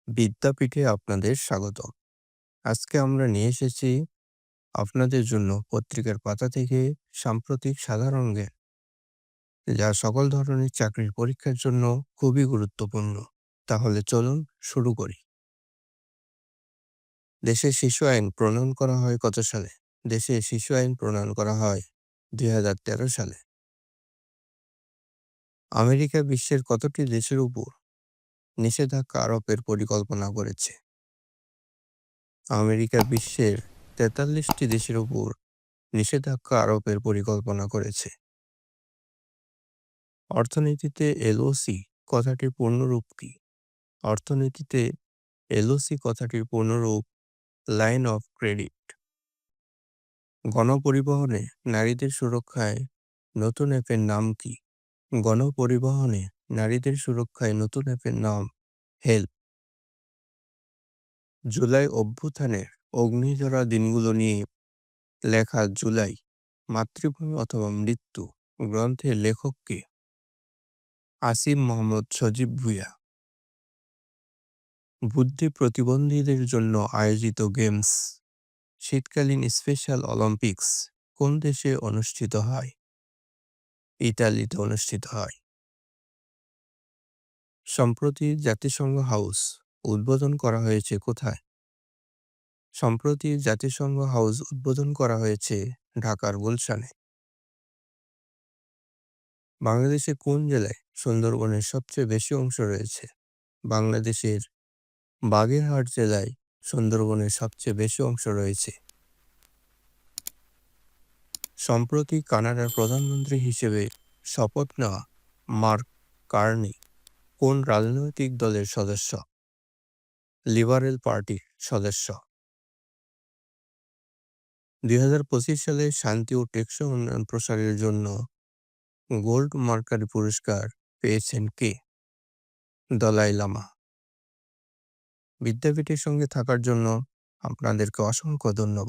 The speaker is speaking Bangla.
বিদ্যাপীঠে আপনাদের স্বাগত। আজকে আমরা নিয়ে এসেছি আপনাদের জন্য পত্রিকার পাতা থেকে সাম্প্রতিক সাধারণ জ্ঞান, যা সকল ধরনের চাকরির পরীক্ষার জন্য খুবই গুরুত্বপূর্ণ। তাহলে চলুন শুরু করি। দেশে শিশু আইন প্রণয়ন করা হয় কত সালে? দেশে শিশু আইন প্রণয়ন করা হয় 2013 সালে। আমেরিকা বিশ্বের কতটি দেশের উপর নিষেধাজ্ঞা আরোপের পরিকল্পনা করেছে? আমেরিকা বিশ্বের 43টি দেশের উপর নিষেধাজ্ঞা আরোপের পরিকল্পনা করেছে। অর্থনীতিতে এলওসি কথাটির পূর্ণরূপ কি? অর্থনীতিতে এলওসি কথাটির পূর্ণরূপ লাইন অফ ক্রেডিট। গণপরিবহনে নারীদের সুরক্ষায় নতুন অ্যাপের নাম কি? গণপরিবহনে নারীদের সুরক্ষায় নতুন অ্যাপের নাম হেল্প। জুলাই অভ্যুত্থানের অগ্নিঝরা দিনগুলো নিয়ে লেখা জুলাই, মাতৃভূমি অথবা মৃত্যু গ্রন্থের লেখক কে? আসিফ মোহাম্মদ সজীব ভুঁইয়া। বুদ্ধি প্রতিবন্ধীদের জন্য আয়োজিত গেমস, শীতকালীন স্পেশাল অলিম্পিক্স কোন দেশে অনুষ্ঠিত হয়? ইতালিতে অনুষ্ঠিত হয়। সম্প্রতি জাতিসংঘ হাউস উদ্বোধন করা হয়েছে কোথায়? সম্প্রতি জাতিসংঘ হাউস উদ্বোধন করা হয়েছে ঢাকার গুলশানে। বাংলাদেশে কোন জেলায় সুন্দরবনের সবচেয়ে বেশি অংশ রয়েছে? বাংলাদেশের বাগেরহাট জেলায় সুন্দরবনের সবচেয়ে বেশি অংশ রয়েছে। সম্প্রতি কানাডার প্রধানমন্ত্রী হিসেবে শপথ নেওয়া মার্ক কার্নি কোন রাজনৈতিক দলের সদস্য? লিবারেল পার্টির সদস্য। 2025 সালে শান্তি ও টেকসই উন্নয়ন প্রসারের জন্য গোল্ড মার্কারি পুরস্কার পেয়েছেন কে? দলাই লামা। বিদ্যাপীঠের সঙ্গে থাকার জন্য আপনাদেরকে অসংখ্য ধন্যবাদ।